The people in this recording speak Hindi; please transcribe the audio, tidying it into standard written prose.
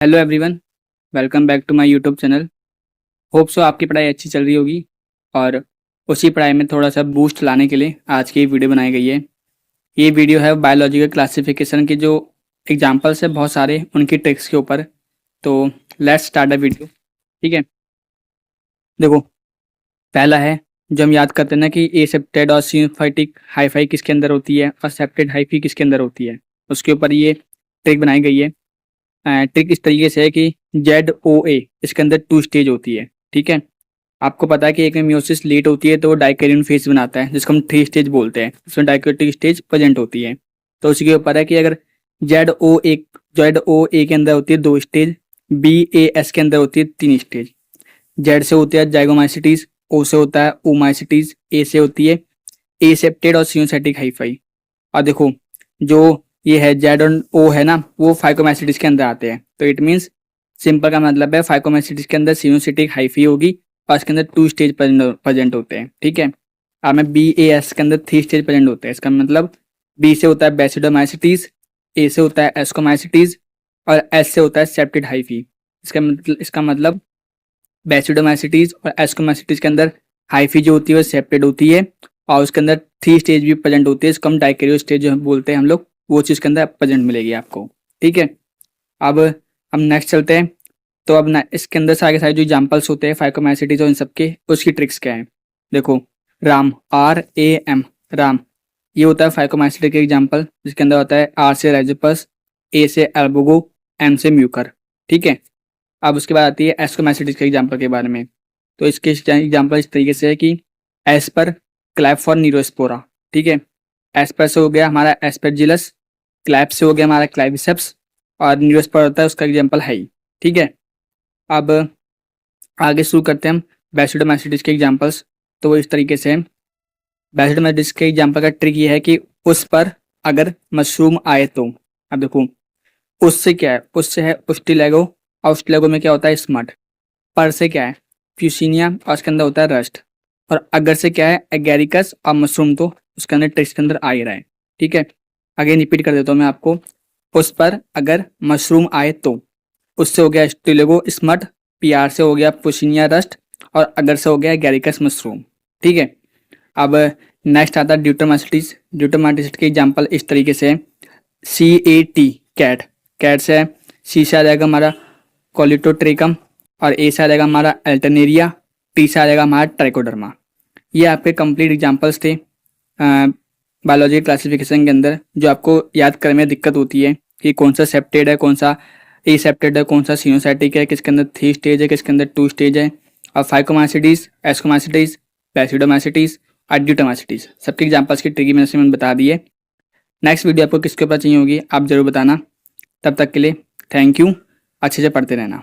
Hello everyone, welcome back to my YouTube channel. Hope so आपकी पढ़ाई अच्छी चल रही होगी और उसी पढ़ाई में थोड़ा सा बूस्ट लाने के लिए आज की वीडियो बनाई गई है। ये वीडियो है बायोलॉजिकल क्लासिफिकेशन के जो एग्जांपल्स है बहुत सारे उनकी ट्रिक्स के ऊपर। तो लेट्स स्टार्ट द वीडियो। ठीक है, देखो पहला है जो हम याद करते हैं ना कि एसेप्टेड और सिम्फाइटिक हाइफाई किसके अंदर होती है और सेप्टेड हाइफी किसके अंदर होती है, उसके ऊपर ये ट्रिक बनाई गई है। ट्रिक इस तरीके से है कि ZOA इसके अंदर 2 स्टेज होती है। ठीक है, आपको पता है कि एक में मियोसिस लेट होती है तो वो डाइकैरियन फेज बनाता है जिसको हम 3 स्टेज बोलते हैं, उसमें डाइकैरियोटिक स्टेज प्रेजेंट होती है। तो उसी के ऊपर है कि अगर ZOA के अंदर होती है 2 स्टेज, BAS के अंदर होती है 3 स्टेज। जेड से होती है जाइगोमाइसिटीज, O से होता है ओमाइसिटीज, A से होती है एसेप्टेड और सिनोसाइटिक हाइफाई। और देखो जो ये है जेड और ओ है ना, वो फाइकोमाइसिटिस के अंदर आते हैं। तो इट मीन्स सिंपल का मतलब है फाइकोमाइसिटिस के अंदर सिनोसिटिक हाइफी होगी और इसके अंदर 2 स्टेज प्रेजेंट होते हैं। ठीक है, अब में BAS के अंदर 3 स्टेज प्रेजेंट होते हैं। इसका मतलब B से होता है बेसिडोमाइसिटीज, A से होता है एस्कोमाइसिटीज और S से होता है सेप्टेड हाइफी। इसका मतलब बेसिडोमाइसिटीज और एस्कोमाइसिटीज के अंदर हाइफी जो होती है वो सेप्टेड होती है और उसके अंदर 3 स्टेज भी प्रेजेंट होती है। इसको हम डाइकैरियो स्टेज जो बोलते हैं हम लोग, वो चीज़ के अंदर प्रेजेंट मिलेगी आपको। ठीक है, अब हम नेक्स्ट चलते हैं। तो अब इसके अंदर सारे सारे जो एग्जाम्पल्स होते हैं फाइकोमाइसिटीज और इन सबके, उसकी ट्रिक्स क्या है। देखो राम, RAM, राम, ये होता है फाइकोमाइसिटिक एग्जाम्पल जिसके अंदर होता है R से राइजोपस, A से एल्बोगो, M से म्यूकर। ठीक है, अब उसके बाद आती है एस्कोमाइसिटिस के एग्जाम्पल के बारे में। तो इसके एग्जाम्पल इस तरीके से है कि एस पर क्लैप फॉर न्यूरोस्पोरा। ठीक है, एस पर से हो गया हमारा एस्पेरजिलस, क्लैप से हो गया हमारा क्लाइविसेप्स और न्यूरोस्पोरा होता है उसका एग्जाम्पल है ही। ठीक है, अब आगे शुरू करते हैं हम बैसिडोमाइसिटिस के एग्जाम्पल्स। तो वो इस तरीके से बैसिडोमाइसिटिस के एग्जाम्पल का ट्रिक ये है कि उस पर अगर मशरूम आए तो, अब देखो उससे क्या है, उससे है उस्टिलेगो और उस्टिलेगो में क्या होता है स्मट। पर से क्या है फ्यूसिनिया और उसके अंदर होता है रस्ट। और अगर से क्या है एगेरिकस और मशरूम, तो उसके अंदर टेक्स्ट के अंदर आ ही रहा है। ठीक है, अगेन रिपीट कर देता हूँ मैं आपको। उस पर अगर मशरूम आए तो, उससे हो गया स्टिलेगो स्मट, PR से हो गया पुसिनिया रस्ट और अगर से हो गया एगेरिकस मशरूम। ठीक है, अब नेक्स्ट आता है ड्यूटोमाइसिटिस। ड्यूटोमाइसिटिस के एग्जाम्पल इस तरीके से CAT कैट, कैट से C से आ जाएगा हमारा कोलिटोट्रिकम और A से आ जाएगा हमारा अल्टरनेरिया, T से आ जाएगा हमारा ट्राइकोडर्मा। ये आपके कंप्लीट एग्जांपल्स थे बायोलॉजी क्लासिफिकेशन के अंदर, जो आपको याद करने में दिक्कत होती है कि कौन सा सेप्टेड है, कौन सा एसेप्टेड है, कौन सा सिनोसाइटिक है, किसके अंदर 3 स्टेज है, किसके अंदर 2 स्टेज है। और फाइकोमाइसिटीज, एस्कोमाइसिटीज, बैसिडोमाइसिटीज और ड्यूटोमाइसिटीज सबके एग्जाम्पल्स की ट्रिकी मैंने बता दी है। नेक्स्ट वीडियो आपको किसके ऊपर चाहिए होगी आप जरूर बताना। तब तक के लिए थैंक यू, अच्छे से पढ़ते रहना।